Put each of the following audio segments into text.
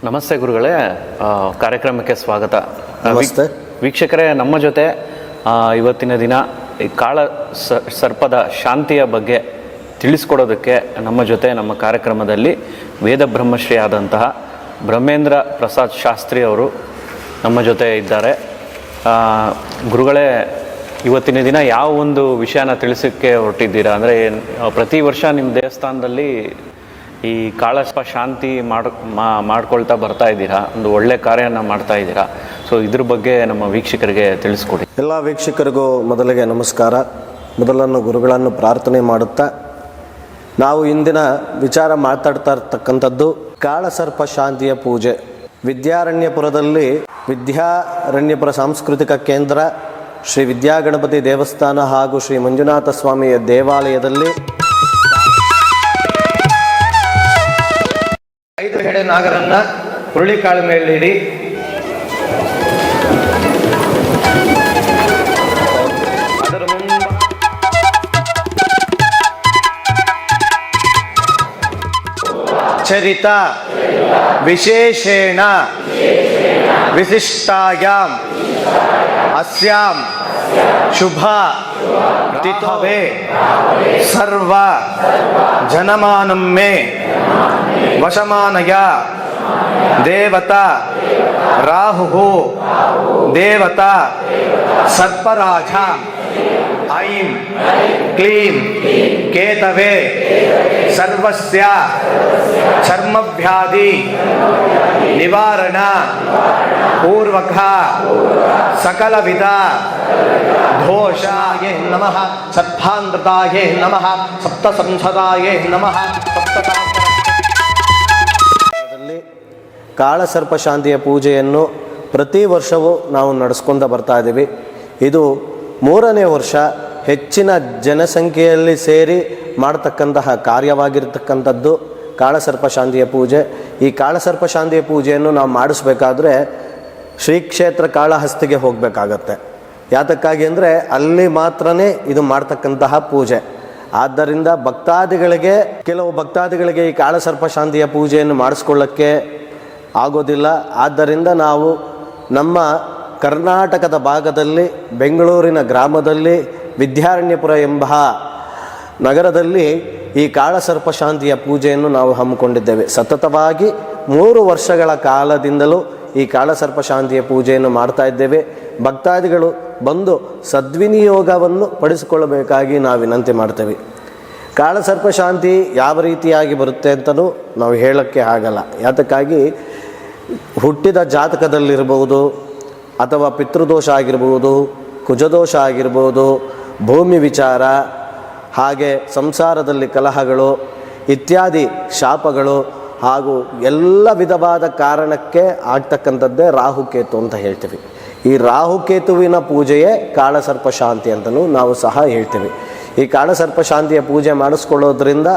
ನಮಸ್ತೆ ಗುರುಗಳೇ, ಕಾರ್ಯಕ್ರಮಕ್ಕೆ ಸ್ವಾಗತ. ನಮಸ್ತೆ ವೀಕ್ಷಕರೇ, ನಮ್ಮ ಜೊತೆ ಇವತ್ತಿನ ದಿನ ಈ ಕಾಳ ಸರ್ಪದ ಶಾಂತಿಯ ಬಗ್ಗೆ ತಿಳಿಸ್ಕೊಡೋದಕ್ಕೆ ನಮ್ಮ ಜೊತೆ ನಮ್ಮ ಕಾರ್ಯಕ್ರಮದಲ್ಲಿ ವೇದ ಬ್ರಹ್ಮಶ್ರೀ ಆದಂತಹ ಬ್ರಹ್ಮೇಂದ್ರ ಪ್ರಸಾದ್ ಶಾಸ್ತ್ರಿ ಅವರು ನಮ್ಮ ಜೊತೆ ಇದ್ದಾರೆ. ಗುರುಗಳೇ, ಇವತ್ತಿನ ದಿನ ಯಾವ ಒಂದು ವಿಷಯನ ತಿಳಿಸೋಕ್ಕೆ ಹೊರಟಿದ್ದೀರಾ? ಅಂದರೆ ಪ್ರತಿ ವರ್ಷ ನಿಮ್ಮ ದೇವಸ್ಥಾನದಲ್ಲಿ ಈ ಕಾಳಸರ್ಪ ಶಾಂತಿ ಮಾಡ್ಕೊಳ್ತಾ ಬರ್ತಾ ಇದ್ದೀರಾ, ಒಂದು ಒಳ್ಳೆ ಕಾರ್ಯನ ಮಾಡ್ತಾ ಇದ್ದೀರಾ. ಸೊ ಇದ್ರ ಬಗ್ಗೆ ನಮ್ಮ ವೀಕ್ಷಕರಿಗೆ ತಿಳಿಸ್ಕೊಡಿ. ಎಲ್ಲ ವೀಕ್ಷಕರಿಗೂ ಮೊದಲಿಗೆ ನಮಸ್ಕಾರ. ಮೊದಲನ್ನು ಗುರುಗಳನ್ನು ಪ್ರಾರ್ಥನೆ ಮಾಡುತ್ತಾ ನಾವು ಇಂದಿನ ವಿಚಾರ ಮಾತಾಡ್ತಾ ಇರ್ತಕ್ಕಂಥದ್ದು ಕಾಳಸರ್ಪ ಶಾಂತಿಯ ಪೂಜೆ. ವಿದ್ಯಾರಣ್ಯಪುರದಲ್ಲಿ ವಿದ್ಯಾರಣ್ಯಪುರ ಸಾಂಸ್ಕೃತಿಕ ಕೇಂದ್ರ, ಶ್ರೀ ವಿದ್ಯಾಗಣಪತಿ ದೇವಸ್ಥಾನ ಹಾಗೂ ಶ್ರೀ ಮಂಜುನಾಥ ಸ್ವಾಮಿಯ ದೇವಾಲಯದಲ್ಲಿ 5 ಹೆಡೆ ನಾಗರನ್ನ ಹುರುಳಿಕಾಳು ಮೇಲಿಡಿ ಅದರ ಚರಿತ ವಿಶೇಷೇಣ ವಿಶಿಷ್ಟಾಯಾಂ ಅಸ್ಯಾಂ ಶುಭ ತಿಥವೇ ಸರ್ವ ಜನಮಾನಂ ಮೇ ವಶಮಾನಯ ದೇವತಾ ರಾಹು ದೇವತಾ ಸರ್ಪರಾಜ ಐಂ ಕ್ಲೀಂ ಕೇತವೇ ಸರ್ವಸ್ಯ ಚರ್ಮವ್ಯಾಧಿ ನಿವಾರಣ ಪೂರ್ವಕ ಸಕಲವಿಧ ದೋಷಾಯೇ ನಮಃ ಸರ್ಪಾಂತೃತಾಯೇ ನಮಃ ಸಪ್ತ ಸಂಸದಾಯೇ ನಮಃ ಕಾಳಸರ್ಪ ಶಾಂತಿಯ ಪೂಜೆಯನ್ನು ಪ್ರತಿ ವರ್ಷವೂ ನಾವು ನಡೆಸ್ಕೊಂಡು ಬರ್ತಾ ಇದ್ದೀವಿ. ಇದು 3ನೇ ವರ್ಷ. ಹೆಚ್ಚಿನ ಜನಸಂಖ್ಯೆಯಲ್ಲಿ ಸೇರಿ ಮಾಡತಕ್ಕಂತಹ ಕಾರ್ಯವಾಗಿರ್ತಕ್ಕಂಥದ್ದು ಕಾಳಸರ್ಪ ಶಾಂತಿಯ ಪೂಜೆ. ಈ ಕಾಳಸರ್ಪ ಶಾಂತಿಯ ಪೂಜೆಯನ್ನು ನಾವು ಮಾಡಿಸ್ಬೇಕಾದ್ರೆ ಶ್ರೀ ಕ್ಷೇತ್ರ ಕಾಳಹಸ್ತಿಗೆ ಹೋಗಬೇಕಾಗತ್ತೆ. ಯಾತಕ್ಕಾಗಿ ಅಂದರೆ ಅಲ್ಲಿ ಮಾತ್ರನೇ ಇದು ಮಾಡ್ತಕ್ಕಂತಹ ಪೂಜೆ. ಆದ್ದರಿಂದ ಕೆಲವು ಭಕ್ತಾದಿಗಳಿಗೆ ಈ ಕಾಳಸರ್ಪ ಶಾಂತಿಯ ಪೂಜೆಯನ್ನು ಮಾಡಿಸ್ಕೊಳ್ಳೋಕ್ಕೆ ಆಗೋದಿಲ್ಲ. ಆದ್ದರಿಂದ ನಾವು ನಮ್ಮ ಕರ್ನಾಟಕದ ಭಾಗದಲ್ಲಿ ಬೆಂಗಳೂರಿನ ಗ್ರಾಮದಲ್ಲಿ ವಿದ್ಯಾರಣ್ಯಪುರ ಎಂಬ ನಗರದಲ್ಲಿ ಈ ಕಾಳಸರ್ಪ ಶಾಂತಿಯ ಪೂಜೆಯನ್ನು ನಾವು ಹಮ್ಮಿಕೊಂಡಿದ್ದೇವೆ. ಸತತವಾಗಿ 3 ವರ್ಷಗಳ ಕಾಲದಿಂದಲೂ ಈ ಕಾಳಸರ್ಪ ಶಾಂತಿಯ ಪೂಜೆಯನ್ನು ಮಾಡ್ತಾ ಇದ್ದೇವೆ. ಭಕ್ತಾದಿಗಳು ಬಂದು ಸದ್ವಿನಿಯೋಗವನ್ನು ಪಡಿಸಿಕೊಳ್ಳಬೇಕಾಗಿ ನಾವು ವಿನಂತಿ ಮಾಡ್ತೇವೆ. ಕಾಳಸರ್ಪ ಶಾಂತಿ ಯಾವ ರೀತಿಯಾಗಿ ಬರುತ್ತೆ ಅಂತಲೂ ನಾವು ಹೇಳೋಕ್ಕೆ ಆಗಲ್ಲ. ಯಾತಕ್ಕಾಗಿ ಹುಟ್ಟಿದ ಜಾತಕದಲ್ಲಿರ್ಬೋದು, ಅಥವಾ ಪಿತೃದೋಷ ಆಗಿರ್ಬೋದು, ಕುಜದೋಷ ಆಗಿರ್ಬೋದು, ಭೂಮಿ ವಿಚಾರ, ಹಾಗೆ ಸಂಸಾರದಲ್ಲಿ ಕಲಹಗಳು ಇತ್ಯಾದಿ ಶಾಪಗಳು ಹಾಗೂ ಎಲ್ಲ ವಿಧವಾದ ಕಾರಣಕ್ಕೆ ಆಗ್ತಕ್ಕಂಥದ್ದೇ ರಾಹುಕೇತು ಅಂತ ಹೇಳ್ತೀವಿ. ಈ ರಾಹುಕೇತುವಿನ ಪೂಜೆಯೇ ಕಾಳಸರ್ಪ ಶಾಂತಿ ಅಂತಲೂ ನಾವು ಸಹ ಹೇಳ್ತೀವಿ. ಈ ಕಾಳಸರ್ಪ ಶಾಂತಿಯ ಪೂಜೆ ಮಾಡಿಸ್ಕೊಳ್ಳೋದ್ರಿಂದ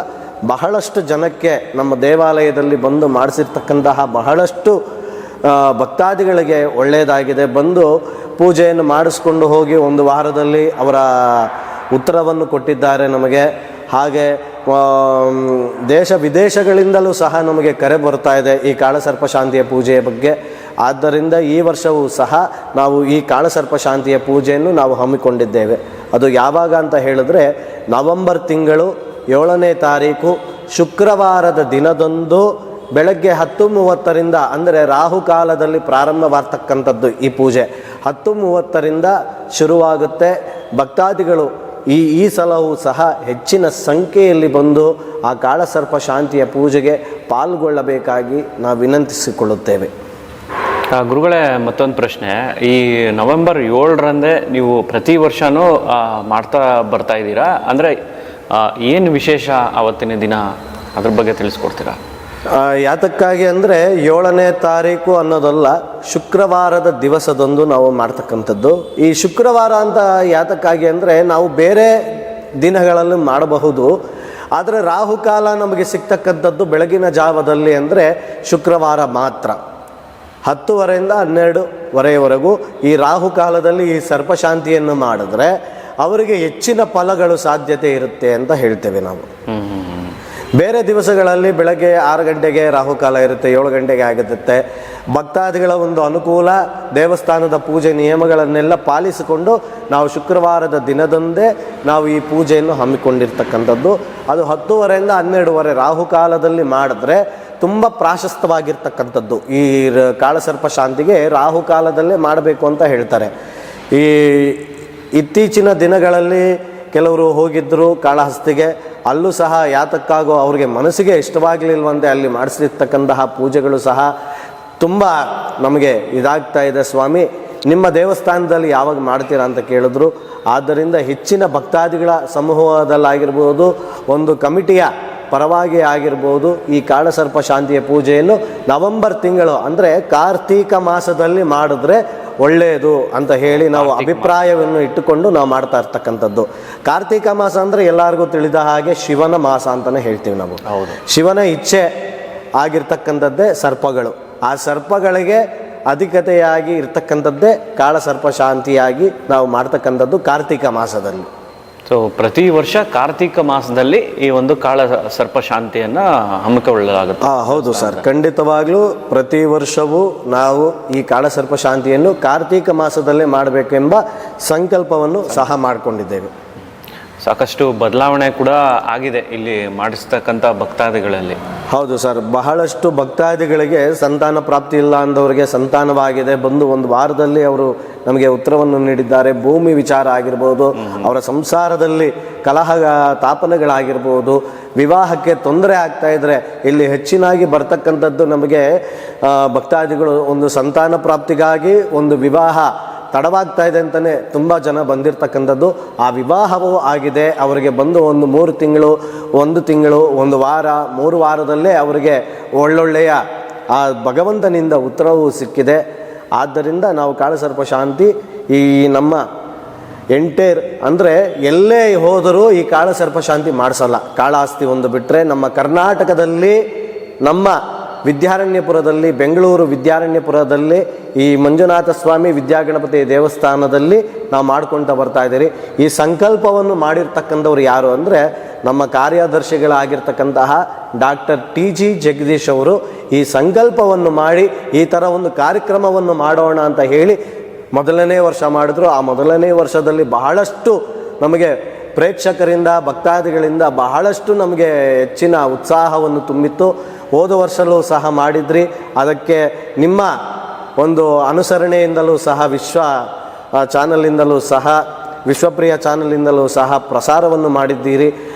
ಬಹಳಷ್ಟು ಜನಕ್ಕೆ ನಮ್ಮ ದೇವಾಲಯದಲ್ಲಿ ಬಂದು ಮಾಡಿಸಿರ್ತಕ್ಕಂತಹ ಬಹಳಷ್ಟು ಭಕ್ತಾದಿಗಳಿಗೆ ಒಳ್ಳೆಯದಾಗಿದೆ. ಬಂದು ಪೂಜೆಯನ್ನು ಮಾಡಿಸ್ಕೊಂಡು ಹೋಗಿ 1 ವಾರದಲ್ಲಿ ಅವರ ಉತ್ತರವನ್ನು ಕೊಟ್ಟಿದ್ದಾರೆ ನಮಗೆ. ಹಾಗೆ ದೇಶ ವಿದೇಶಗಳಿಂದಲೂ ಸಹ ನಮಗೆ ಕರೆ ಬರ್ತಾ ಇದೆ ಈ ಕಾಳಸರ್ಪ ಶಾಂತಿಯ ಪೂಜೆಯ ಬಗ್ಗೆ. ಆದ್ದರಿಂದ ಈ ವರ್ಷವೂ ಸಹ ನಾವು ಈ ಕಾಳಸರ್ಪ ಶಾಂತಿಯ ಪೂಜೆಯನ್ನು ನಾವು ಹಮ್ಮಿಕೊಂಡಿದ್ದೇವೆ. ಅದು ಯಾವಾಗ ಅಂತ ಹೇಳಿದ್ರೆ ನವೆಂಬರ್ ತಿಂಗಳು 7ನೇ ತಾರೀಕು ಶುಕ್ರವಾರದ ದಿನದಂದು ಬೆಳಗ್ಗೆ 10:30ರಿಂದ, ಅಂದರೆ ರಾಹುಕಾಲದಲ್ಲಿ ಪ್ರಾರಂಭವಾಗ್ತಕ್ಕಂಥದ್ದು ಈ ಪೂಜೆ. 10:30ರಿಂದ ಶುರುವಾಗುತ್ತೆ. ಭಕ್ತಾದಿಗಳು ಈ ಸಲವೂ ಸಹ ಹೆಚ್ಚಿನ ಸಂಖ್ಯೆಯಲ್ಲಿ ಬಂದು ಆ ಕಾಳಸರ್ಪ ಶಾಂತಿಯ ಪೂಜೆಗೆ ಪಾಲ್ಗೊಳ್ಳಬೇಕಾಗಿ ನಾವು ವಿನಂತಿಸಿಕೊಳ್ಳುತ್ತೇವೆ. ಗುರುಗಳೇ, ಮತ್ತೊಂದು ಪ್ರಶ್ನೆ. ಈ ನವೆಂಬರ್ 7ರಂದೇ ನೀವು ಪ್ರತಿ ವರ್ಷವೂ ಮಾಡ್ತಾ ಬರ್ತಾ ಇದ್ದೀರಾ. ಅಂದರೆ ಏನು ವಿಶೇಷ ಆವತ್ತಿನ ದಿನ, ಅದ್ರ ಬಗ್ಗೆ ತಿಳಿಸ್ಕೊಡ್ತೀರಾ? ಯಾತಕ್ಕಾಗಿ ಅಂದರೆ 7ನೇ ತಾರೀಕು ಅನ್ನೋದಲ್ಲ, ಶುಕ್ರವಾರದ ದಿವಸದಂದು ನಾವು ಮಾಡ್ತಕ್ಕಂಥದ್ದು. ಈ ಶುಕ್ರವಾರ ಅಂತ ಯಾತಕ್ಕಾಗಿ ಅಂದರೆ ನಾವು ಬೇರೆ ದಿನಗಳಲ್ಲಿ ಮಾಡಬಹುದು, ಆದರೆ ರಾಹುಕಾಲ ನಮಗೆ ಸಿಗ್ತಕ್ಕಂಥದ್ದು ಬೆಳಗಿನ ಜಾವದಲ್ಲಿ. ಅಂದರೆ ಶುಕ್ರವಾರ ಮಾತ್ರ 10:30ರಿಂದ 12:00ವರೆಗೂ ಈ ರಾಹುಕಾಲದಲ್ಲಿ ಈ ಸರ್ಪಶಾಂತಿಯನ್ನು ಮಾಡಿದ್ರೆ ಅವರಿಗೆ ಹೆಚ್ಚಿನ ಫಲಗಳು ಸಾಧ್ಯತೆ ಇರುತ್ತೆ ಅಂತ ಹೇಳ್ತೇವೆ ನಾವು. ಬೇರೆ ದಿವಸಗಳಲ್ಲಿ ಬೆಳಗ್ಗೆ 6 ಗಂಟೆಗೆ ರಾಹುಕಾಲ ಇರುತ್ತೆ, 7 ಗಂಟೆಗೆ ಆಗುತ್ತೆ. ಭಕ್ತಾದಿಗಳ ಒಂದು ಅನುಕೂಲ, ದೇವಸ್ಥಾನದ ಪೂಜೆ ನಿಯಮಗಳನ್ನೆಲ್ಲ ಪಾಲಿಸಿಕೊಂಡು ನಾವು ಶುಕ್ರವಾರದ ದಿನದಂದೇ ನಾವು ಈ ಪೂಜೆಯನ್ನು ಹಮ್ಮಿಕೊಂಡಿರ್ತಕ್ಕಂಥದ್ದು. ಅದು 10:30 ಇಂದ 12:30 ರಾಹುಕಾಲದಲ್ಲಿ ಮಾಡಿದ್ರೆ ತುಂಬ ಪ್ರಾಶಸ್ತ್ಯವಾಗಿರ್ತಕ್ಕಂಥದ್ದು. ಈ ಕಾಳಸರ್ಪ ಶಾಂತಿಗೆ ರಾಹುಕಾಲದಲ್ಲೇ ಮಾಡಬೇಕು ಅಂತ ಹೇಳ್ತಾರೆ. ಈ ಇತ್ತೀಚಿನ ದಿನಗಳಲ್ಲಿ ಕೆಲವರು ಹೋಗಿದ್ದರು ಕಾಳಹಸ್ತಿಗೆ, ಅಲ್ಲೂ ಸಹ ಯಾತಕ್ಕಾಗೋ ಅವ್ರಿಗೆ ಮನಸ್ಸಿಗೆ ಇಷ್ಟವಾಗಲಿಲ್ವಂತೆ ಅಲ್ಲಿ ಮಾಡಿಸಿರ್ತಕ್ಕಂತಹ ಪೂಜೆಗಳು ಸಹ ತುಂಬ ನಮಗೆ ಇದಾಗ್ತಾ ಇದೆ. ಸ್ವಾಮಿ, ನಿಮ್ಮ ದೇವಸ್ಥಾನದಲ್ಲಿ ಯಾವಾಗ ಮಾಡ್ತೀರಾ ಅಂತ ಕೇಳಿದ್ರು. ಆದ್ದರಿಂದ ಹೆಚ್ಚಿನ ಭಕ್ತಾದಿಗಳ ಸಮೂಹದಲ್ಲಾಗಿರ್ಬೋದು, ಒಂದು ಕಮಿಟಿಯ ಪರವಾಗಿ ಆಗಿರ್ಬೋದು, ಈ ಕಾಳಸರ್ಪ ಶಾಂತಿಯ ಪೂಜೆಯನ್ನು ನವೆಂಬರ್ ತಿಂಗಳು ಅಂದರೆ ಕಾರ್ತೀಕ ಮಾಸದಲ್ಲಿ ಮಾಡಿದ್ರೆ ಒಳ್ಳೆಯದು ಅಂತ ಹೇಳಿ ನಾವು ಅಭಿಪ್ರಾಯವನ್ನು ಇಟ್ಟುಕೊಂಡು ನಾವು ಮಾಡ್ತಾ ಇರ್ತಕ್ಕಂಥದ್ದು. ಕಾರ್ತೀಕ ಮಾಸ ಅಂದರೆ ಎಲ್ಲರಿಗೂ ತಿಳಿದ ಹಾಗೆ ಶಿವನ ಮಾಸ ಅಂತಲೇ ಹೇಳ್ತೀವಿ ನಾವು. ಶಿವನ ಇಚ್ಛೆ ಆಗಿರ್ತಕ್ಕಂಥದ್ದೇ ಸರ್ಪಗಳು. ಆ ಸರ್ಪಗಳಿಗೆ ಅಧಿಕತೆಯಾಗಿ ಇರ್ತಕ್ಕಂಥದ್ದೇ ಕಾಳಸರ್ಪ ಶಾಂತಿಯಾಗಿ ನಾವು ಮಾಡ್ತಕ್ಕಂಥದ್ದು ಕಾರ್ತೀಕ ಮಾಸದಲ್ಲಿ. ಸೊ ಪ್ರತಿ ವರ್ಷ ಕಾರ್ತೀಕ ಮಾಸದಲ್ಲಿ ಈ ಒಂದು ಕಾಳ ಸರ್ಪ ಶಾಂತಿಯನ್ನು ಹಮ್ಮಿಕೊಳ್ಳಲಾಗುತ್ತೆ. ಹೌದು ಸರ್, ಖಂಡಿತವಾಗ್ಲೂ ಪ್ರತಿ ವರ್ಷವೂ ನಾವು ಈ ಕಾಳಸರ್ಪ ಶಾಂತಿಯನ್ನು ಕಾರ್ತೀಕ ಮಾಸದಲ್ಲೇ ಮಾಡಬೇಕೆಂಬ ಸಂಕಲ್ಪವನ್ನು ಸಹ ಮಾಡಿಕೊಂಡಿದ್ದೇವೆ. ಸಾಕಷ್ಟು ಬದಲಾವಣೆ ಕೂಡ ಆಗಿದೆ ಇಲ್ಲಿ ಮಾಡಿಸ್ತಕ್ಕಂಥ ಭಕ್ತಾದಿಗಳಲ್ಲಿ. ಹೌದು ಸರ್, ಬಹಳಷ್ಟು ಭಕ್ತಾದಿಗಳಿಗೆ ಸಂತಾನ ಪ್ರಾಪ್ತಿ ಇಲ್ಲ ಅಂದವರಿಗೆ ಸಂತಾನವಾಗಿದೆ. ಬಂದು ಒಂದು ವಾರದಲ್ಲಿ ಅವರು ನಮಗೆ ಉತ್ತರವನ್ನು ನೀಡಿದ್ದಾರೆ. ಭೂಮಿ ವಿಚಾರ ಆಗಿರ್ಬೋದು, ಅವರ ಸಂಸಾರದಲ್ಲಿ ಕಲಹ ತಾಪನೆಗಳಾಗಿರ್ಬೋದು, ವಿವಾಹಕ್ಕೆ ತೊಂದರೆ ಆಗ್ತಾ ಇದ್ದರೆ ಇಲ್ಲಿ ಹೆಚ್ಚಿನಾಗಿ ಬರ್ತಕ್ಕಂಥದ್ದು ನಮಗೆ ಭಕ್ತಾದಿಗಳು ಒಂದು ಸಂತಾನ ಪ್ರಾಪ್ತಿಗಾಗಿ ಒಂದು ವಿವಾಹ ತಡವಾಗ್ತಾ ಇದೆ ಅಂತಲೇ ತುಂಬ ಜನ ಬಂದಿರತಕ್ಕಂಥದ್ದು. ಆ ವಿವಾಹವೂ ಆಗಿದೆ. ಅವರಿಗೆ ಬಂದು ಒಂದು 3 ತಿಂಗಳು, 1 ತಿಂಗಳು, 1 ವಾರ, 3 ವಾರದಲ್ಲೇ ಅವರಿಗೆ ಒಳ್ಳೊಳ್ಳೆಯ ಆ ಭಗವಂತನಿಂದ ಉತ್ತರವೂ ಸಿಕ್ಕಿದೆ. ಆದ್ದರಿಂದ ನಾವು ಕಾಳಸರ್ಪ ಶಾಂತಿ ಈ ನಮ್ಮ ಎಂಟೇರ್ ಅಂದರೆ ಎಲ್ಲೇ ಹೋದರೂ ಈ ಕಾಳಸರ್ಪ ಶಾಂತಿ ಮಾಡಿಸಲ್ಲ. ಕಾಳಹಸ್ತಿ ಒಂದು ಬಿಟ್ಟರೆ ನಮ್ಮ ಕರ್ನಾಟಕದಲ್ಲಿ ನಮ್ಮ ವಿದ್ಯಾರಣ್ಯಪುರದಲ್ಲಿ, ಬೆಂಗಳೂರು ವಿದ್ಯಾರಣ್ಯಪುರದಲ್ಲಿ ಈ ಮಂಜುನಾಥ ಸ್ವಾಮಿ ವಿದ್ಯಾಗಣಪತಿ ದೇವಸ್ಥಾನದಲ್ಲಿ ನಾವು ಮಾಡ್ಕೊಳ್ತಾ ಬರ್ತಾ ಇದ್ದೀರಿ. ಈ ಸಂಕಲ್ಪವನ್ನು ಮಾಡಿರ್ತಕ್ಕಂಥವ್ರು ಯಾರು ಅಂದರೆ ನಮ್ಮ ಕಾರ್ಯದರ್ಶಿಗಳಾಗಿರ್ತಕ್ಕಂತಹ ಡಾಕ್ಟರ್ TG ಜಗದೀಶ್ ಅವರು ಈ ಸಂಕಲ್ಪವನ್ನು ಮಾಡಿ ಈ ಥರ ಒಂದು ಕಾರ್ಯಕ್ರಮವನ್ನು ಮಾಡೋಣ ಅಂತ ಹೇಳಿ ಮೊದಲನೇ ವರ್ಷ ಮಾಡಿದ್ರು. ಆ ಮೊದಲನೇ ವರ್ಷದಲ್ಲಿ ಬಹಳಷ್ಟು ನಮಗೆ ಪ್ರೇಕ್ಷಕರಿಂದ, ಭಕ್ತಾದಿಗಳಿಂದ ಬಹಳಷ್ಟು ನಮಗೆ ಹೆಚ್ಚಿನ ಉತ್ಸಾಹವನ್ನು ತುಂಬಿತ್ತು. ಹೋದ ವರ್ಷವೂ ಸಹ ಮಾಡಿದ್ರಿ. ಅದಕ್ಕೆ ನಿಮ್ಮ ಒಂದು ಅನುಸರಣೆಯಿಂದಲೂ ಸಹ ಚಾನಲಿಂದಲೂ ಸಹ ವಿಶ್ವಪ್ರಿಯ ಚಾನಲಿಂದಲೂ ಸಹ ಪ್ರಸಾರವನ್ನು ಮಾಡಿದ್ದೀರಿ.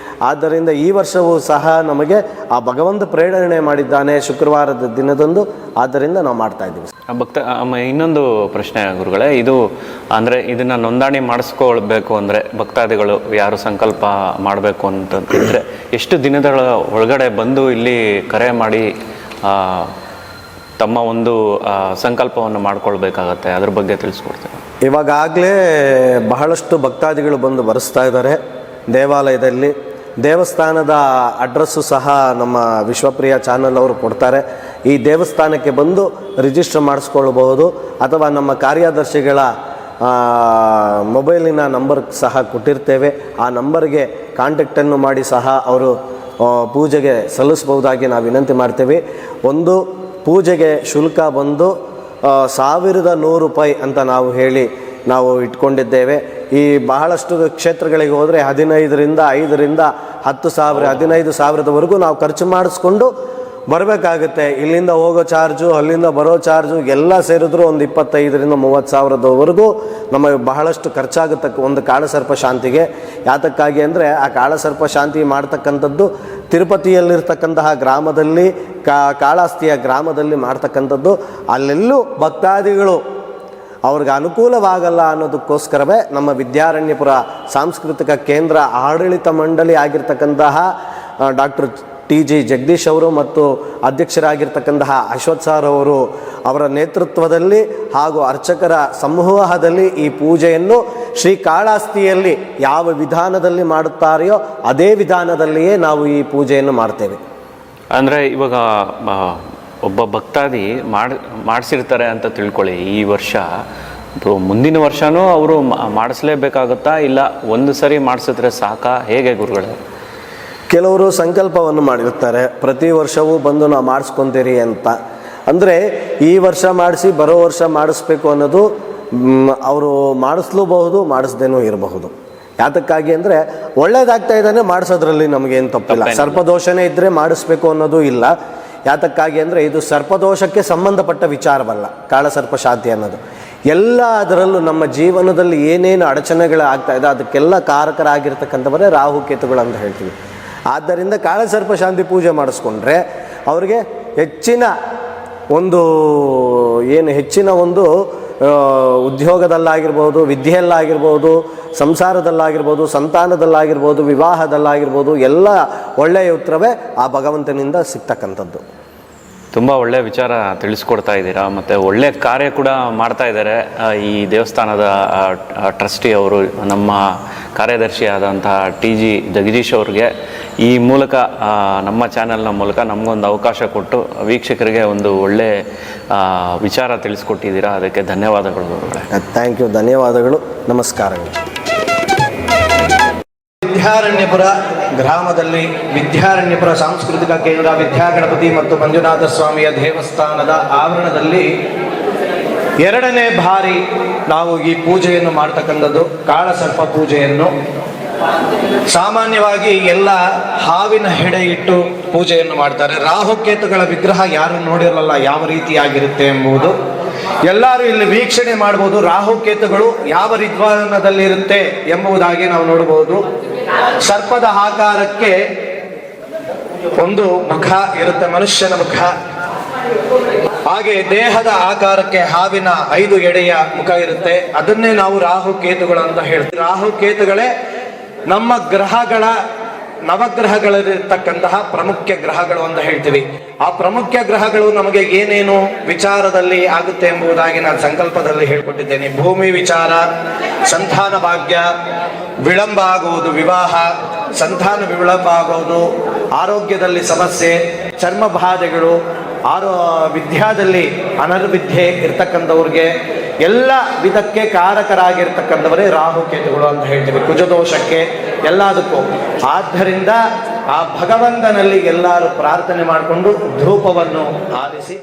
ಆದ್ದರಿಂದ ಈ ವರ್ಷವೂ ಸಹ ನಮಗೆ ಆ ಭಗವಂತ ಪ್ರೇರಣೆ ಮಾಡಿದ್ದಾನೆ ಶುಕ್ರವಾರದ ದಿನದಂದು. ಆದ್ದರಿಂದ ನಾವು ಮಾಡ್ತಾ ಇದ್ದೀವಿ. ಇನ್ನೊಂದು ಪ್ರಶ್ನೆ ಗುರುಗಳೇ, ಇದು ಅಂದರೆ ಇದನ್ನು ನೋಂದಣಿ ಮಾಡಿಸ್ಕೊಳ್ಬೇಕು ಅಂದರೆ ಭಕ್ತಾದಿಗಳು ಯಾರು ಸಂಕಲ್ಪ ಮಾಡಬೇಕು ಅಂತಂದರೆ ಎಷ್ಟು ದಿನಗಳ ಒಳಗಡೆ ಬಂದು ಇಲ್ಲಿ ಕರೆ ಮಾಡಿ ತಮ್ಮ ಒಂದು ಸಂಕಲ್ಪವನ್ನು ಮಾಡ್ಕೊಳ್ಬೇಕಾಗತ್ತೆ? ಅದ್ರ ಬಗ್ಗೆ ತಿಳಿಸ್ಕೊಡ್ತೇವೆ. ಇವಾಗಲೇ ಬಹಳಷ್ಟು ಭಕ್ತಾದಿಗಳು ಬಂದು ಬರೆಸ್ತಾ ಇದ್ದಾರೆ. ದೇವಾಲಯದಲ್ಲಿ ದೇವಸ್ಥಾನದ ಅಡ್ರೆಸ್ಸು ಸಹ ನಮ್ಮ ವಿಶ್ವಪ್ರಿಯ ಚಾನಲ್ ಅವರು ಕೊಡ್ತಾರೆ. ಈ ದೇವಸ್ಥಾನಕ್ಕೆ ಬಂದು ರಿಜಿಸ್ಟರ್ ಮಾಡಿಸ್ಕೊಳ್ಬಹುದು, ಅಥವಾ ನಮ್ಮ ಕಾರ್ಯದರ್ಶಿಗಳ ಮೊಬೈಲಿನ ನಂಬರ್ ಸಹ ಕೊಟ್ಟಿರ್ತೇವೆ. ಆ ನಂಬರ್ಗೆ ಕಾಂಟ್ಯಾಕ್ಟನ್ನು ಮಾಡಿ ಸಹ ಅವರು ಪೂಜೆಗೆ ಸಲ್ಲಿಸ್ಬೋದಾಗಿ ನಾವು ವಿನಂತಿ ಮಾಡ್ತೇವೆ. ಒಂದು ಪೂಜೆಗೆ ಶುಲ್ಕ ಬಂದು 1100 ರೂಪಾಯಿ ಅಂತ ನಾವು ಇಟ್ಕೊಂಡಿದ್ದೇವೆ. ಈ ಬಹಳಷ್ಟು ಕ್ಷೇತ್ರಗಳಿಗೆ ಹೋದರೆ 15ರಿಂದ 5ರಿಂದ 10,000, 15,000ವರೆಗೂ ನಾವು ಖರ್ಚು ಮಾಡಿಸ್ಕೊಂಡು ಬರಬೇಕಾಗುತ್ತೆ. ಇಲ್ಲಿಂದ ಹೋಗೋ ಚಾರ್ಜು, ಅಲ್ಲಿಂದ ಬರೋ ಚಾರ್ಜು ಎಲ್ಲ ಸೇರಿದ್ರು ಒಂದು 25ರಿಂದ 30,000ವರೆಗೂ ನಮಗೆ ಬಹಳಷ್ಟು ಖರ್ಚಾಗುತ್ತೆ ಒಂದು ಕಾಳಸರ್ಪ ಶಾಂತಿಗೆ. ಯಾತಕ್ಕಾಗಿ ಅಂದರೆ ಆ ಕಾಳಸರ್ಪ ಶಾಂತಿ ಮಾಡ್ತಕ್ಕಂಥದ್ದು ತಿರುಪತಿಯಲ್ಲಿರ್ತಕ್ಕಂತಹ ಗ್ರಾಮದಲ್ಲಿ, ಕಾಳಹಸ್ತಿಯ ಗ್ರಾಮದಲ್ಲಿ ಮಾಡ್ತಕ್ಕಂಥದ್ದು. ಅಲ್ಲೆಲ್ಲೂ ಭಕ್ತಾದಿಗಳು ಅವ್ರಿಗೆ ಅನುಕೂಲವಾಗಲ್ಲ ಅನ್ನೋದಕ್ಕೋಸ್ಕರವೇ ನಮ್ಮ ವಿದ್ಯಾರಣ್ಯಪುರ ಸಾಂಸ್ಕೃತಿಕ ಕೇಂದ್ರ ಆಡಳಿತ ಮಂಡಳಿ ಆಗಿರ್ತಕ್ಕಂತಹ ಡಾಕ್ಟರ್ TG ಜಗದೀಶ್ ಅವರು ಮತ್ತು ಅಧ್ಯಕ್ಷರಾಗಿರ್ತಕ್ಕಂತಹ ಅಶ್ವಥ್ ಸರ್ ಅವರ ನೇತೃತ್ವದಲ್ಲಿ ಹಾಗೂ ಅರ್ಚಕರ ಸಮೂಹದಲ್ಲಿ ಈ ಪೂಜೆಯನ್ನು ಶ್ರೀ ಕಾಳಹಸ್ತಿಯಲ್ಲಿ ಯಾವ ವಿಧಾನದಲ್ಲಿ ಮಾಡುತ್ತಾರೆಯೋ ಅದೇ ವಿಧಾನದಲ್ಲಿಯೇ ನಾವು ಈ ಪೂಜೆಯನ್ನು ಮಾಡ್ತೇವೆ. ಅಂದರೆ ಇವಾಗ ಒಬ್ಬ ಭಕ್ತಾದಿ ಮಾಡಿಸಿರ್ತಾರೆ ಅಂತ ತಿಳ್ಕೊಳ್ಳಿ, ಈ ವರ್ಷ ಮುಂದಿನ ವರ್ಷನೂ ಅವರು ಮಾಡಿಸ್ಲೇಬೇಕಾಗುತ್ತಾ, ಇಲ್ಲ ಒಂದು ಸರಿ ಮಾಡಿಸಿದ್ರೆ ಸಾಕಾ, ಹೇಗೆ ಗುರುಗಳೇ? ಕೆಲವರು ಸಂಕಲ್ಪವನ್ನು ಮಾಡಿರ್ತಾರೆ, ಪ್ರತಿ ವರ್ಷವೂ ಬಂದು ನಾವು ಮಾಡಿಸ್ಕೊತೀರಿ ಅಂತ. ಅಂದರೆ ಈ ವರ್ಷ ಮಾಡಿಸಿ ಬರೋ ವರ್ಷ ಮಾಡಿಸ್ಬೇಕು ಅನ್ನೋದು ಅವರು ಮಾಡಿಸ್ಲೂಬಹುದು, ಮಾಡಿಸ್ದೇನೂ ಇರಬಹುದು. ಯಾತಕ್ಕಾಗಿ ಅಂದರೆ ಒಳ್ಳೇದಾಗ್ತಾ ಇದ್ದಾನೆ ಮಾಡಿಸೋದ್ರಲ್ಲಿ ನಮಗೇನು ತಪ್ಪಿಲ್ಲ. ಸರ್ಪದೋಷನೇ ಇದ್ದರೆ ಮಾಡಿಸ್ಬೇಕು ಅನ್ನೋದು ಇಲ್ಲ. ಯಾತಕ್ಕಾಗಿ ಅಂದರೆ ಇದು ಸರ್ಪದೋಷಕ್ಕೆ ಸಂಬಂಧಪಟ್ಟ ವಿಚಾರವಲ್ಲ. ಕಾಳಸರ್ಪ ಶಾಂತಿ ಅನ್ನೋದು ಎಲ್ಲ ಅದರಲ್ಲೂ ನಮ್ಮ ಜೀವನದಲ್ಲಿ ಏನೇನು ಅಡಚಣೆಗಳು ಆಗ್ತಾ ಇದೆ ಅದಕ್ಕೆಲ್ಲ ಕಾರಕರಾಗಿರ್ತಕ್ಕಂಥವರೇ ರಾಹುಕೇತುಗಳು ಅಂತ ಹೇಳ್ತೀವಿ. ಆದ್ದರಿಂದ ಕಾಳಸರ್ಪ ಶಾಂತಿ ಪೂಜೆ ಮಾಡಿಸ್ಕೊಂಡ್ರೆ ಅವ್ರಿಗೆ ಹೆಚ್ಚಿನ ಒಂದು ಉದ್ಯೋಗದಲ್ಲಾಗಿರ್ಬೋದು, ವಿದ್ಯೆಯಲ್ಲಾಗಿರ್ಬೋದು, ಸಂಸಾರದಲ್ಲಾಗಿರ್ಬೋದು, ಸಂತಾನದಲ್ಲಾಗಿರ್ಬೋದು, ವಿವಾಹದಲ್ಲಾಗಿರ್ಬೋದು, ಎಲ್ಲ ಒಳ್ಳೆಯ ಉತ್ತರವೇ ಆ ಭಗವಂತನಿಂದ ಸಿಗ್ತಕ್ಕಂಥದ್ದು. ತುಂಬ ಒಳ್ಳೆಯ ವಿಚಾರ ತಿಳಿಸ್ಕೊಡ್ತಾ ಇದ್ದೀರಾ, ಮತ್ತು ಒಳ್ಳೆಯ ಕಾರ್ಯ ಕೂಡ ಮಾಡ್ತಾ ಇದ್ದಾರೆ. ಈ ದೇವಸ್ಥಾನದ ಟ್ರಸ್ಟಿ ಅವರು ನಮ್ಮ ಕಾರ್ಯದರ್ಶಿಯಾದಂತಹ TG ಜಗದೀಶ್ ಅವ್ರಿಗೆ ಈ ಮೂಲಕ ನಮ್ಮ ಚಾನೆಲ್ನ ಮೂಲಕ ನಮಗೊಂದು ಅವಕಾಶ ಕೊಟ್ಟು ವೀಕ್ಷಕರಿಗೆ ಒಂದು ಒಳ್ಳೆ ವಿಚಾರ ತಿಳಿಸ್ಕೊಟ್ಟಿದ್ದೀರಾ. ಅದಕ್ಕೆ ಧನ್ಯವಾದಗಳು. ಥ್ಯಾಂಕ್ ಯು, ಧನ್ಯವಾದಗಳು, ನಮಸ್ಕಾರಗಳು. ವಿದ್ಯಾರಣ್ಯಪುರ ಗ್ರಾಮದಲ್ಲಿ ವಿದ್ಯಾರಣ್ಯಪುರ ಸಾಂಸ್ಕೃತಿಕ ಕೇಂದ್ರ ವಿದ್ಯಾಗಣಪತಿ ಮತ್ತು ಮಂಜುನಾಥ ಸ್ವಾಮಿಯ ದೇವಸ್ಥಾನದ ಆವರಣದಲ್ಲಿ 2ನೇ ಬಾರಿ ನಾವು ಈ ಪೂಜೆಯನ್ನು ಮಾಡ್ತಕ್ಕಂಥದ್ದು ಕಾಳಸರ್ಪ ಪೂಜೆಯನ್ನು. ಸಾಮಾನ್ಯವಾಗಿ ಎಲ್ಲ ಹಾವಿನ ಹೆಡೆ ಇಟ್ಟು ಪೂಜೆಯನ್ನು ಮಾಡ್ತಾರೆ. ರಾಹುಕೇತುಗಳ ವಿಗ್ರಹ ಯಾರು ನೋಡಿರಲ್ಲ ಯಾವ ರೀತಿಯಾಗಿರುತ್ತೆ ಎಂಬುದು ಎಲ್ಲರೂ ಇಲ್ಲಿ ವೀಕ್ಷಣೆ ಮಾಡಬಹುದು. ರಾಹುಕೇತುಗಳು ಯಾವ ವಿದ್ವಾನದಲ್ಲಿರುತ್ತೆ ಎಂಬುದಾಗಿ ನಾವು ನೋಡಬಹುದು. ಸರ್ಪದ ಆಕಾರಕ್ಕೆ ಒಂದು ಮುಖ ಇರುತ್ತೆ, ಮನುಷ್ಯನ ಮುಖ. ಹಾಗೆ ದೇಹದ ಆಕಾರಕ್ಕೆ ಹಾವಿನ 5 ಎಡೆಯ ಮುಖ ಇರುತ್ತೆ. ಅದನ್ನೇ ನಾವು ರಾಹುಕೇತುಗಳು ಅಂತ ಹೇಳ್ತೀವಿ. ರಾಹುಕೇತುಗಳೇ ನಮ್ಮ ಗ್ರಹಗಳ ನವಗ್ರಹಗಳಿರ್ತಕ್ಕಂತಹ ಪ್ರಮುಖ ಗ್ರಹಗಳು ಅಂತ ಹೇಳ್ತೀವಿ. ಆ ಪ್ರಮುಖ ಗ್ರಹಗಳು ನಮಗೆ ಏನೇನು ವಿಚಾರದಲ್ಲಿ ಆಗುತ್ತೆ ಎಂಬುದಾಗಿ ನಾನು ಸಂಕಲ್ಪದಲ್ಲಿ ಹೇಳ್ಕೊಟ್ಟಿದ್ದೇನೆ. ಭೂಮಿ ವಿಚಾರ, ಸಂತಾನ ಭಾಗ್ಯ, ವಿಳಂಬ ಆಗುವುದು, ವಿವಾಹ, ಸಂತಾನ ವಿಳಂಬ ಆಗುವುದು, ಆರೋಗ್ಯದಲ್ಲಿ ಸಮಸ್ಯೆ, ಚರ್ಮ ಬಾಧೆಗಳು, ವಿದ್ಯಾದಲ್ಲಿ ಅನರ್ವಿದ್ಯೆ ಇರ್ತಕ್ಕಂಥವ್ರಿಗೆ ಎಲ್ಲ ವಿಧಕ್ಕೆ ಕಾರಕರಾಗಿರ್ತಕ್ಕಂಥವರೇ ರಾಹುಕೇತುಗಳು ಅಂತ ಹೇಳ್ತೀವಿ. ಕುಜದೋಷಕ್ಕೆ ಎಲ್ಲದಕ್ಕೂ. ಆದ್ದರಿಂದ ಆ ಭಗವಂತನಲ್ಲಿ ಎಲ್ಲರೂ ಪ್ರಾರ್ಥನೆ ಮಾಡಿಕೊಂಡು ಧೂಪವನ್ನು ಆರಿಸಿ